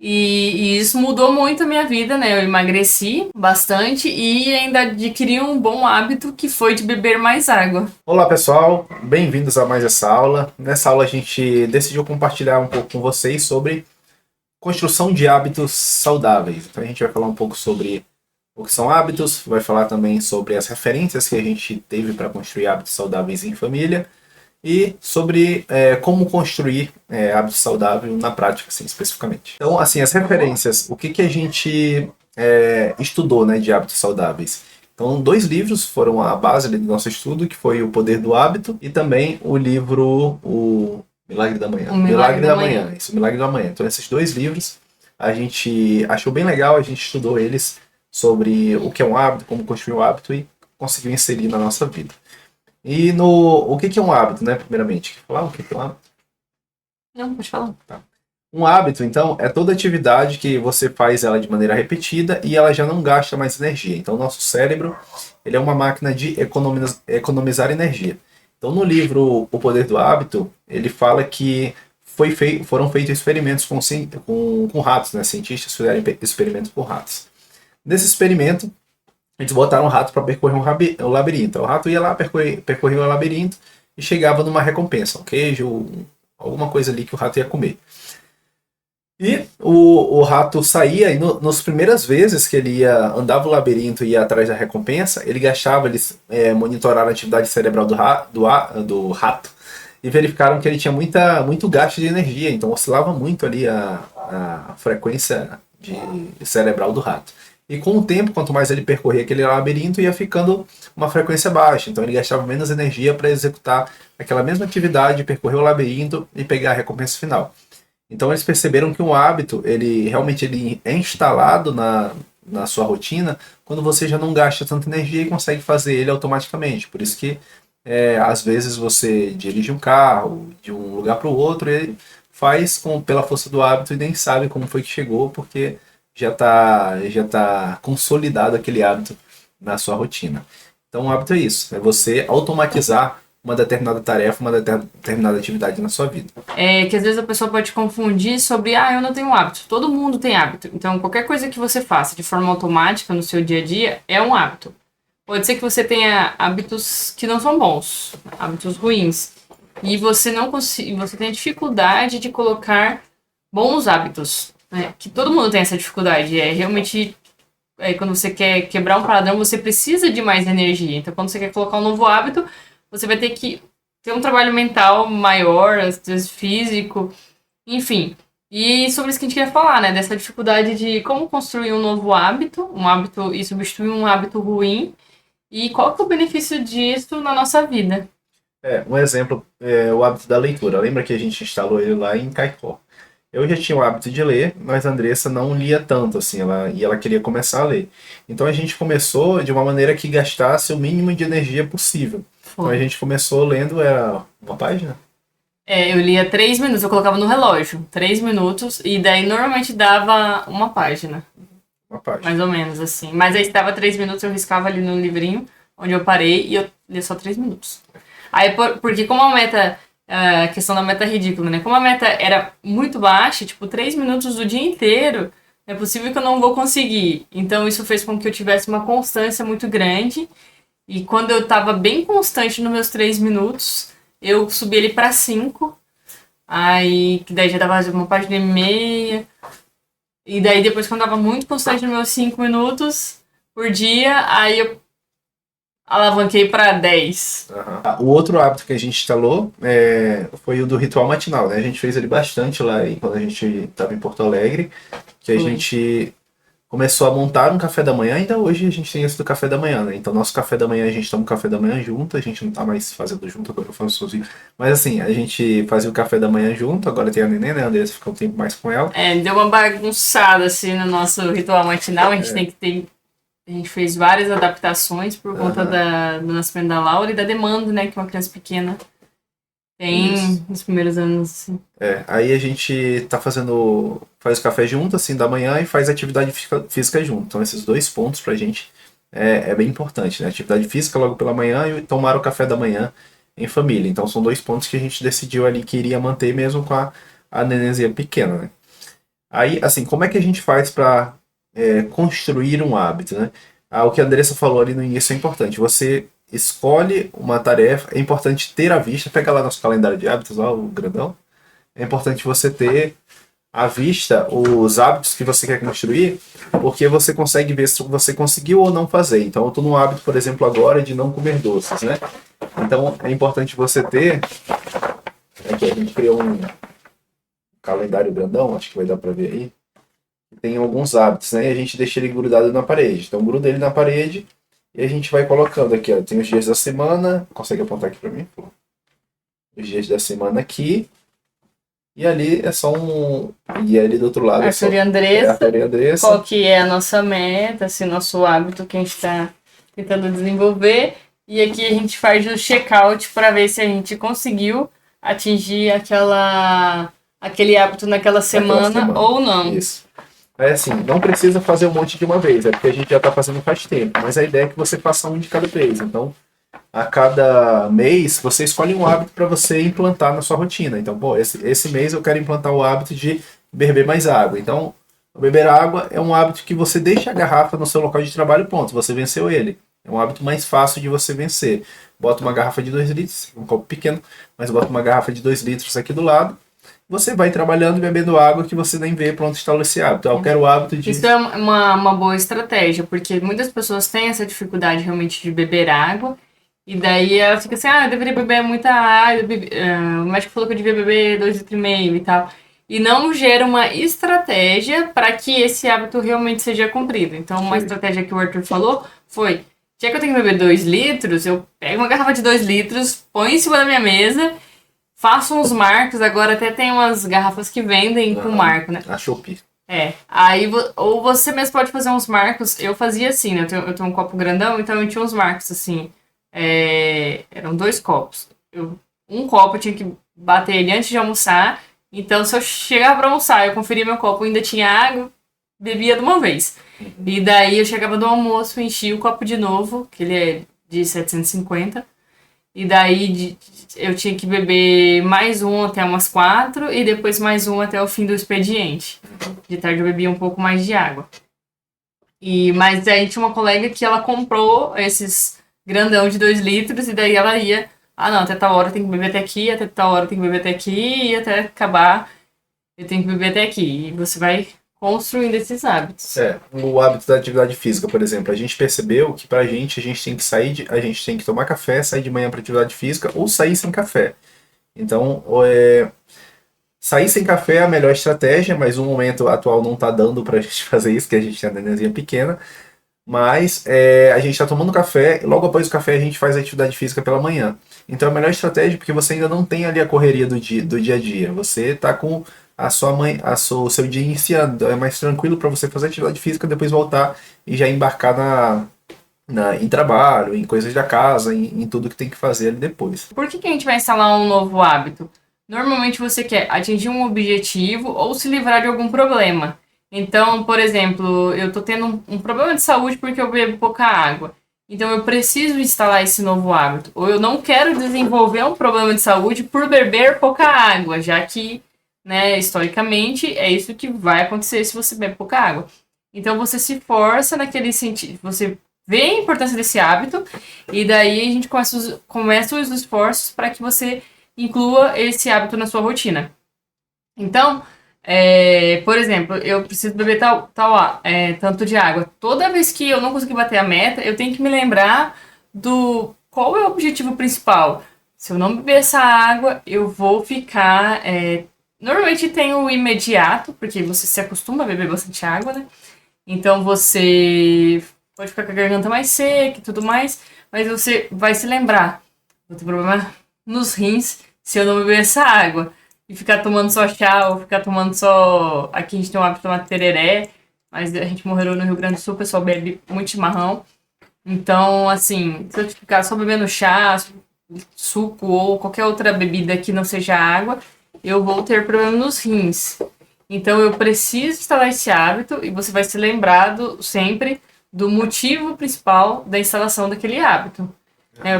E isso mudou muito a minha vida, né? Eu emagreci bastante e ainda adquiri um bom hábito que foi de beber mais água. Olá pessoal, bem-vindos a mais essa aula. Nessa aula a gente decidiu compartilhar um pouco com vocês sobre construção de hábitos saudáveis. Então a gente vai falar um pouco sobre o que são hábitos, vai falar também sobre as referências que a gente teve para construir hábitos saudáveis em família e sobre como construir hábitos saudáveis na prática, assim, especificamente. Então, assim, as referências, o que, que a gente estudou, né, de hábitos saudáveis? Então, dois livros foram a base do nosso estudo, que foi O Poder do Hábito e também o livro O Milagre da Manhã. O Milagre da Manhã. Isso, O Milagre da Manhã. Então, esses dois livros a gente achou bem legal, a gente estudou eles sobre o que é um hábito, como construir um hábito e conseguiu inserir na nossa vida. E no o que, que é um hábito, né? Primeiramente, quer falar o que, que é um hábito? Não, pode falar. Um hábito, então, é toda atividade que você faz ela de maneira repetida e ela já não gasta mais energia. Então, o nosso cérebro ele é uma máquina de economizar energia. Então, no livro O Poder do Hábito, ele fala que foram feitos experimentos com ratos, né? Cientistas fizeram experimentos com ratos. Nesse experimento, eles botaram o rato para percorrer um labirinto. O rato ia lá, percorria o labirinto e chegava numa recompensa, um queijo, alguma coisa ali que o rato ia comer. E o rato saía, e nas primeiras vezes que ele andava o labirinto e ia atrás da recompensa, ele gastava, eles monitoraram a atividade cerebral do rato e verificaram que ele tinha muito gasto de energia, então oscilava muito ali a frequência cerebral do rato. E com o tempo, quanto mais ele percorria aquele labirinto, ia ficando uma frequência baixa, então ele gastava menos energia para executar aquela mesma atividade, percorrer o labirinto e pegar a recompensa final. Então eles perceberam que um hábito, ele realmente ele é instalado na sua rotina quando você já não gasta tanta energia e consegue fazer ele automaticamente. Por isso que às vezes você dirige um carro de um lugar para o outro e faz pela força do hábito e nem sabe como foi que chegou, porque já tá consolidado aquele hábito na sua rotina. Então o hábito é isso, é você automatizar uma determinada tarefa, uma determinada atividade na sua vida. É que às vezes a pessoa pode confundir sobre, eu não tenho hábito. Todo mundo tem hábito. Então, qualquer coisa que você faça de forma automática no seu dia a dia é um hábito. Pode ser que você tenha hábitos que não são bons, hábitos ruins. E você não você tem dificuldade de colocar bons hábitos, né? Que todo mundo tem essa dificuldade. É realmente quando você quer quebrar um padrão, você precisa de mais energia. Então, quando você quer colocar um novo hábito, você vai ter que ter um trabalho mental maior, às vezes físico, enfim. E sobre isso que a gente quer falar, né? Dessa dificuldade de como construir um novo hábito, e substituir um hábito ruim. E qual que é o benefício disso na nossa vida? Um exemplo é o hábito da leitura. Lembra que a gente instalou ele lá em Caicó? Eu já tinha o hábito de ler, mas a Andressa não lia tanto, assim, ela queria começar a ler. Então a gente começou de uma maneira que gastasse o mínimo de energia possível. Então a gente começou lendo, era uma página? Eu lia 3 minutos, eu colocava no relógio, 3 minutos, e daí normalmente dava uma página. Uma página. Mais ou menos, assim. Mas aí estava 3 minutos, eu riscava ali no livrinho, onde eu parei, e eu lia só 3 minutos. Aí, porque como a meta, a questão da meta é ridícula, né? Como a meta era muito baixa, tipo, 3 minutos do dia inteiro, é possível que eu não vou conseguir. Então, isso fez com que eu tivesse uma constância muito grande. E quando eu tava bem constante nos meus 3 minutos, eu subi ele pra 5. Aí, que daí já dava uma página e meia. E daí, depois, quando eu tava muito constante nos meus 5 minutos por dia, aí eu alavanquei pra 10. O outro hábito que a gente instalou foi o do ritual matinal, né? A gente fez ele bastante lá quando a gente estava em Porto Alegre, que a gente começou a montar um café da manhã, ainda hoje a gente tem esse do café da manhã, né? Então, nosso café da manhã, a gente toma um café da manhã junto, a gente não tá mais fazendo junto, agora eu faço sozinho. Mas assim, a gente fazia o café da manhã junto, agora tem a neném, né? A Andressa fica um tempo mais com ela. Deu uma bagunçada, assim, no nosso ritual matinal, a gente fez várias adaptações por conta do nascimento da Laura e da demanda, né, que uma criança pequena tem nos primeiros anos, assim. Aí a gente faz o café junto, assim, da manhã e faz atividade física junto. Então esses dois pontos pra gente é bem importante, né? Atividade física logo pela manhã e tomar o café da manhã em família. Então são dois pontos que a gente decidiu ali que iria manter mesmo com a nenenzinha pequena, né? Aí, assim, como é que a gente faz para construir um hábito, né? O que a Andressa falou ali no início é importante. Você escolhe uma tarefa, é importante ter à vista, pega lá nosso calendário de hábitos, lá, o grandão. É importante você ter à vista os hábitos que você quer construir, porque você consegue ver se você conseguiu ou não fazer. Então, eu estou no hábito, por exemplo, agora de não comer doces, né? Então, é importante você ter. Aqui a gente criou um calendário grandão, acho que vai dar para ver aí. Tem alguns hábitos, né? E a gente deixa ele grudado na parede. Então, gruda ele na parede e a gente vai colocando aqui, ó. Tem os dias da semana. Consegue apontar aqui para mim? Os dias da semana aqui. E ali é só um. E ali do outro lado Arthur e é Andressa, Arthur e Andressa. qual que é a nossa meta, assim, nosso hábito que a gente está tentando desenvolver. E aqui a gente faz o check-out para ver se a gente conseguiu atingir aquele hábito naquela semana ou não. Isso. É assim, não precisa fazer um monte de uma vez, é porque a gente já está fazendo faz tempo, mas a ideia é que você faça um de cada vez. Então, a cada mês, você escolhe um hábito para você implantar na sua rotina. Então, pô, esse mês eu quero implantar o hábito de beber mais água. Então, beber água é um hábito que você deixa a garrafa no seu local de trabalho, ponto, você venceu ele. É um hábito mais fácil de você vencer. Bota uma garrafa de 2 litros, um copo pequeno, mas bota uma garrafa de 2 litros aqui do lado. Você vai trabalhando e bebendo água que você nem vê pronto instalar esse hábito. Então, eu quero o hábito de... Isso é uma boa estratégia, porque muitas pessoas têm essa dificuldade realmente de beber água, e daí ela fica assim, eu deveria beber muita água, o médico falou que eu devia beber 2,5 litros e tal. E não gera uma estratégia para que esse hábito realmente seja cumprido. Então, uma estratégia que o Arthur falou foi, já que eu tenho que beber 2 litros, eu pego uma garrafa de 2 litros, põe em cima da minha mesa, faço uns marcos, agora até tem umas garrafas que vendem com marco, né? A Shopee. Aí ou você mesmo pode fazer uns marcos, eu fazia assim, né? Eu tenho um copo grandão, então eu tinha uns marcos assim, eram 2 copos. Um copo eu tinha que bater ele antes de almoçar, então se eu chegava pra almoçar, eu conferia meu copo, ainda tinha água, bebia de uma vez. E daí eu chegava do almoço, enchia o copo de novo, que ele é de 750, e daí eu tinha que beber mais um até umas 4 e depois mais um até o fim do expediente. De tarde eu bebia um pouco mais de água. Mas aí tinha uma colega que ela comprou esses grandão de 2 litros e daí ela ia, não, até tal hora tem que beber até aqui, até tal hora tem que beber até aqui e até acabar eu tenho que beber até aqui. E você vai construindo esses hábitos. O hábito da atividade física, por exemplo, a gente percebeu que pra gente, a gente tem que a gente tem que tomar café, sair de manhã para atividade física ou sair sem café. Então, sair sem café é a melhor estratégia, mas no momento atual não tá dando pra gente fazer isso, que a gente tem a nenenzinha pequena. Mas a gente está tomando café e logo após o café a gente faz a atividade física pela manhã. Então é a melhor estratégia porque você ainda não tem ali a correria do dia a dia. Você está com a sua mãe, o seu dia iniciando. É mais tranquilo para você fazer atividade física, depois voltar e já embarcar em trabalho, em coisas da casa, em tudo que tem que fazer ali depois. Por que a gente vai instalar um novo hábito? Normalmente você quer atingir um objetivo ou se livrar de algum problema. Então, por exemplo, eu tô tendo um problema de saúde porque eu bebo pouca água. Então eu preciso instalar esse novo hábito. Ou eu não quero desenvolver um problema de saúde por beber pouca água, já que, né, historicamente, é isso que vai acontecer se você bebe pouca água. Então você se força naquele sentido, você vê a importância desse hábito e daí a gente começa os esforços para que você inclua esse hábito na sua rotina. Então, por exemplo, eu preciso beber tanto de água. Toda vez que eu não conseguir bater a meta, eu tenho que me lembrar do qual é o objetivo principal. Se eu não beber essa água, eu vou ficar... Normalmente tem o imediato, porque você se acostuma a beber bastante água, né? Então você pode ficar com a garganta mais seca e tudo mais, mas você vai se lembrar. Vou ter problema nos rins se eu não beber essa água. E ficar tomando só chá, ou ficar tomando só... Aqui a gente tem o hábito de tomar tereré, mas a gente morou no Rio Grande do Sul, o pessoal bebe muito chimarrão. Então, assim, se eu ficar só bebendo chá, suco ou qualquer outra bebida que não seja água, eu vou ter problema nos rins. Então, eu preciso instalar esse hábito e você vai ser lembrado sempre do motivo principal da instalação daquele hábito.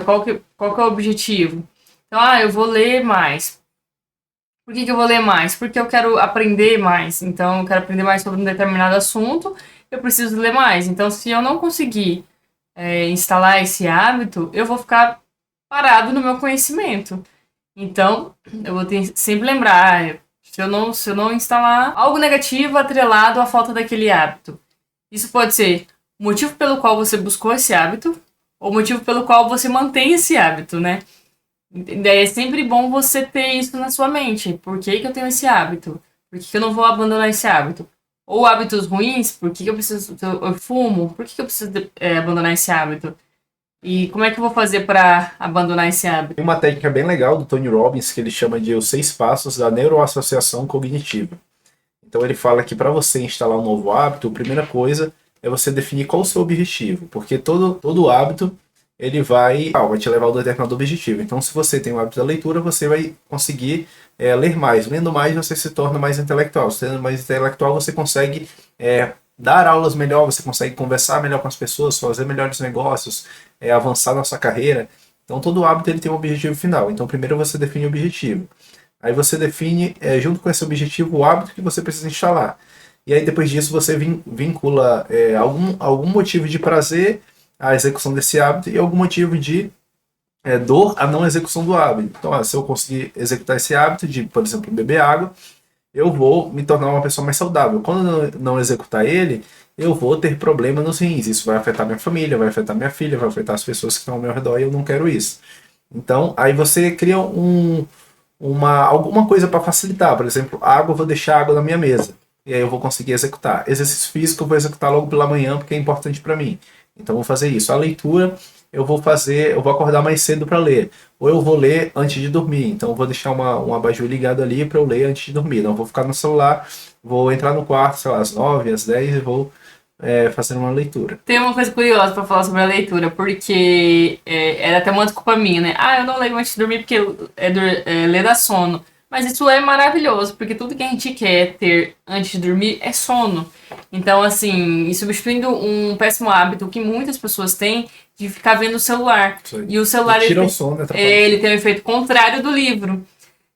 Qual que é o objetivo? Então, eu vou ler mais. Por que que eu vou ler mais? Porque eu quero aprender mais. Então, eu quero aprender mais sobre um determinado assunto, eu preciso ler mais. Então, se eu não conseguir instalar esse hábito, eu vou ficar parado no meu conhecimento. Então, eu vou ter, sempre lembrar, se eu não instalar algo negativo atrelado à falta daquele hábito. Isso pode ser o motivo pelo qual você buscou esse hábito, ou o motivo pelo qual você mantém esse hábito, né? Daí é sempre bom você ter isso na sua mente. Por que que eu tenho esse hábito? Por que que eu não vou abandonar esse hábito? Ou hábitos ruins, por que que eu preciso. Eu fumo, por que que eu preciso abandonar esse hábito? E como é que eu vou fazer para abandonar esse hábito? Tem uma técnica bem legal do Tony Robbins que ele chama de os 6 passos da neuroassociação cognitiva. Então ele fala que para você instalar um novo hábito, a primeira coisa é você definir qual o seu objetivo, porque todo hábito ele vai te levar a um determinado objetivo. Então se você tem o hábito da leitura, você vai conseguir ler mais. Lendo mais, você se torna mais intelectual. Sendo mais intelectual, você consegue dar aulas melhor, você consegue conversar melhor com as pessoas, fazer melhores negócios, avançar na sua carreira. Então todo hábito ele tem um objetivo final. Então primeiro você define o objetivo. Aí você define, junto com esse objetivo, o hábito que você precisa instalar. E aí depois disso você vincula algum motivo de prazer à execução desse hábito e algum motivo de dor à não execução do hábito. Então, se eu conseguir executar esse hábito de, por exemplo, beber água, eu vou me tornar uma pessoa mais saudável. Quando eu não executar ele, eu vou ter problema nos rins. Isso vai afetar minha família, vai afetar minha filha, vai afetar as pessoas que estão ao meu redor e eu não quero isso. Então, aí você cria alguma coisa para facilitar. Por exemplo, água, eu vou deixar água na minha mesa. E aí eu vou conseguir executar. Exercício físico eu vou executar logo pela manhã, porque é importante para mim. Então eu vou fazer isso. A leitura eu vou acordar mais cedo para ler. Ou eu vou ler antes de dormir. Então eu vou deixar um abajur ligado ali para eu ler antes de dormir. Não vou ficar no celular, vou entrar no quarto, sei lá, às 9, às 10 e vou fazer uma leitura. Tem uma coisa curiosa pra falar sobre a leitura, porque era até uma desculpa minha, né? Ah, eu não leio antes de dormir porque ler dá sono. Mas isso é maravilhoso, porque tudo que a gente quer ter antes de dormir é sono. Então, assim, e substituindo um péssimo hábito que muitas pessoas têm de ficar vendo o celular. E o celular tira o sono, ele tem o efeito contrário do livro.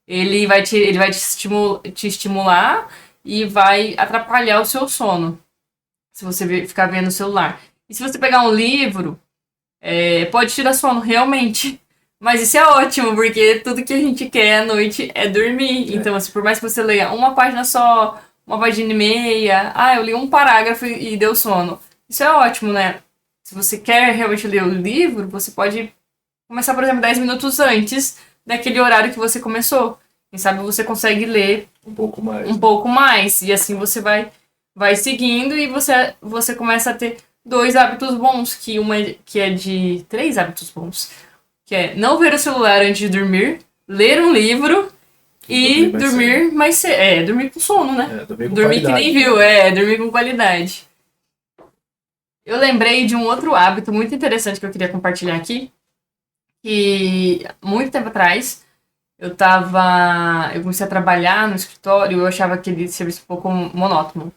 Ele vai te estimular e vai atrapalhar o seu sono, se você ficar vendo o celular. E se você pegar um livro, pode tirar sono, realmente. Mas isso é ótimo, porque tudo que a gente quer à noite é dormir. Então, assim, por mais que você leia uma página só, uma página e meia, eu li um parágrafo e deu sono. Isso é ótimo, né? Se você quer realmente ler o livro, você pode começar, por exemplo, 10 minutos antes daquele horário que você começou. Quem sabe você consegue ler um pouco mais. E assim você vai seguindo e você começa a ter 2 hábitos bons, que é de 3 hábitos bons. Que é não ver o celular antes de dormir, ler um livro e dormir mais cedo. Dormir com sono, né? Dormir que nem viu, dormir com qualidade. Eu lembrei de um outro hábito muito interessante que eu queria compartilhar aqui, que muito tempo atrás eu comecei a trabalhar no escritório e eu achava aquele serviço um pouco monótono.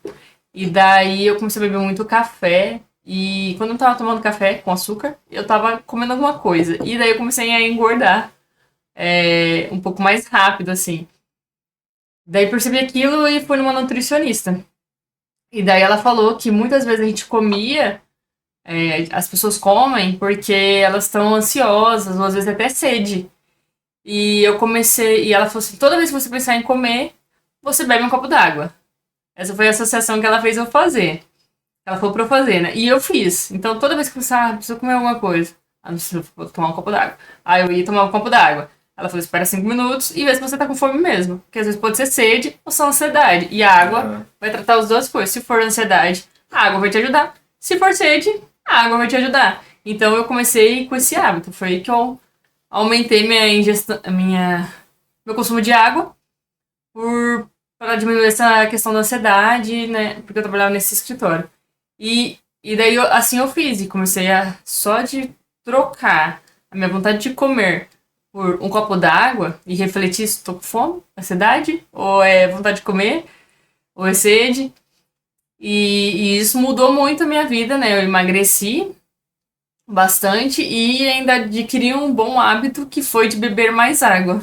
E daí eu comecei a beber muito café. E quando eu tava tomando café com açúcar, eu tava comendo alguma coisa. E daí eu comecei a engordar um pouco mais rápido, assim. Daí percebi aquilo e fui numa nutricionista. E daí ela falou que muitas vezes a gente comia, as pessoas comem porque elas estão ansiosas, ou às vezes até sede. E ela falou assim, toda vez que você pensar em comer, você bebe um copo d'água. Essa foi a associação que ela fez eu fazer. Ela falou pra eu fazer, né? E eu fiz. Então, toda vez que eu pensava, preciso comer alguma coisa. Preciso tomar um copo d'água. Aí eu ia tomar um copo d'água. Ela falou, espera 5 minutos e vê se você tá com fome mesmo. Porque às vezes pode ser sede ou só ansiedade. E a água vai tratar as duas coisas. Se for ansiedade, a água vai te ajudar. Se for sede, a água vai te ajudar. Então, eu comecei com esse hábito. Foi aí que eu aumentei minha ingestão, meu consumo de água para diminuir essa questão da ansiedade, né? Porque eu trabalhava nesse escritório. E daí, assim eu fiz. E comecei só de trocar a minha vontade de comer por um copo d'água e refletir se estou com fome, ansiedade, ou é vontade de comer, ou é sede. E isso mudou muito a minha vida, né? Eu emagreci bastante e ainda adquiri um bom hábito que foi de beber mais água.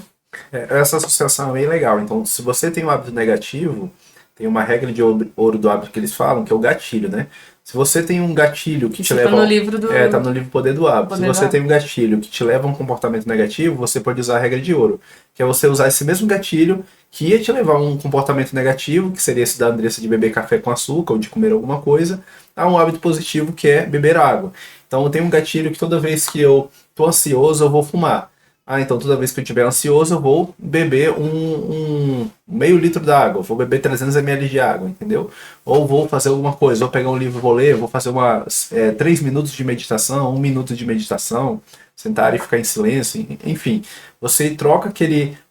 Essa associação é bem legal. Então, se você tem um hábito negativo, tem uma regra de ouro do hábito que eles falam, que é o gatilho, né? Se você tem um gatilho que te Isso tá leva no livro do... tá no livro Poder do Hábito. Se Poder do você tem Hábito. um gatilho que te leva a um comportamento negativo, você pode usar a regra de ouro, que é você usar esse mesmo gatilho que ia te levar a um comportamento negativo, que seria esse da Andressa de beber café com açúcar ou de comer alguma coisa, a um hábito positivo que é beber água. Então, eu tenho um gatilho que toda vez que eu tô ansioso, eu vou fumar. Ah, então toda vez que eu estiver ansioso, eu vou beber um meio litro d'água, vou beber 300 ml de água, entendeu? Ou vou fazer alguma coisa, vou pegar um livro, vou ler, vou fazer 3 minutos de meditação, 1 minuto de meditação, sentar e ficar em silêncio, enfim. Você troca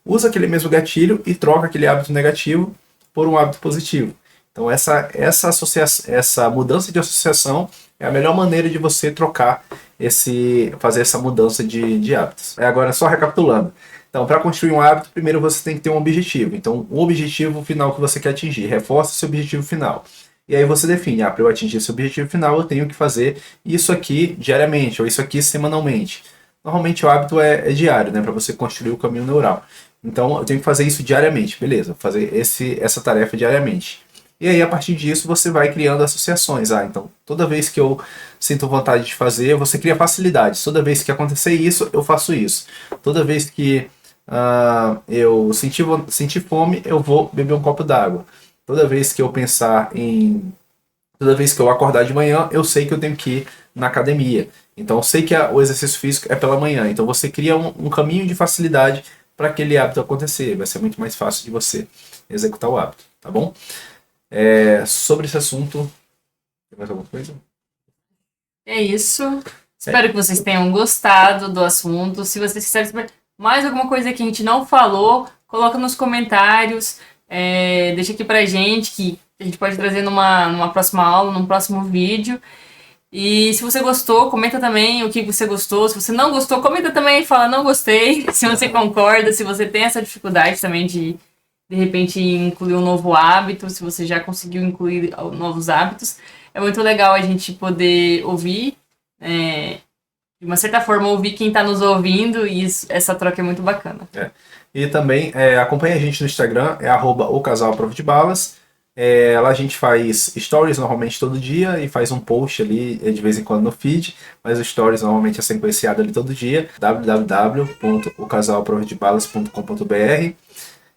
usa aquele mesmo gatilho e troca aquele hábito negativo por um hábito positivo. Então essa mudança de associação é a melhor maneira de você fazer essa mudança de hábitos. Agora, só recapitulando. Então, para construir um hábito, primeiro você tem que ter um objetivo. Então, o objetivo final que você quer atingir, reforça seu objetivo final. E aí você define, para eu atingir esse objetivo final, eu tenho que fazer isso aqui diariamente, ou isso aqui semanalmente. Normalmente o hábito é diário, né, para você construir o caminho neural. Então, eu tenho que fazer isso diariamente, beleza, fazer essa tarefa diariamente. E aí, a partir disso, você vai criando associações. Então, toda vez que eu sinto vontade de fazer, você cria facilidades. Toda vez que acontecer isso, eu faço isso. Toda vez que eu sentir fome, eu vou beber um copo d'água. Toda vez que eu Toda vez que eu acordar de manhã, eu sei que eu tenho que ir na academia. Então, eu sei que o exercício físico é pela manhã. Então, você cria um caminho de facilidade para aquele hábito acontecer. Vai ser muito mais fácil de você executar o hábito, tá bom? Sobre esse assunto, tem mais alguma coisa? É isso. Espero que vocês tenham gostado do assunto. Se vocês quiserem saber mais alguma coisa que a gente não falou, coloca nos comentários. Deixa aqui pra gente, que a gente pode trazer numa próxima aula, num próximo vídeo. E se você gostou, comenta também o que você gostou. Se você não gostou, comenta também e fala não gostei. Se você concorda, se você tem essa dificuldade também de repente incluir um novo hábito, se você já conseguiu incluir novos hábitos. É muito legal a gente poder ouvir, de uma certa forma ouvir quem está nos ouvindo, e essa troca é muito bacana. E também acompanha a gente no Instagram, @ocasalprovadebalas. Lá a gente faz stories normalmente todo dia e faz um post ali de vez em quando no feed, mas o stories normalmente é sequenciado ali todo dia, www.ocasalprovadebalas.com.br.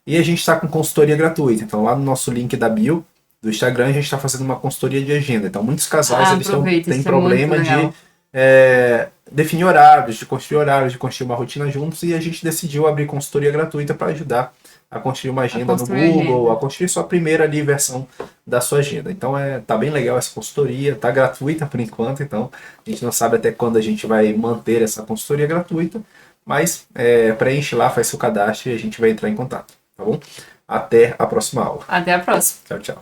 E a gente está com consultoria gratuita, então lá no nosso link da bio do Instagram a gente está fazendo uma consultoria de agenda. Então muitos casais têm problema de definir horários, de construir uma rotina juntos, e a gente decidiu abrir consultoria gratuita para ajudar a construir uma agenda no Google, a construir sua primeira ali versão da sua agenda. Então tá bem legal essa consultoria, tá gratuita por enquanto, então a gente não sabe até quando a gente vai manter essa consultoria gratuita, mas preenche lá, faz seu cadastro e a gente vai entrar em contato, tá bom? Até a próxima aula. Até a próxima. Tchau, tchau.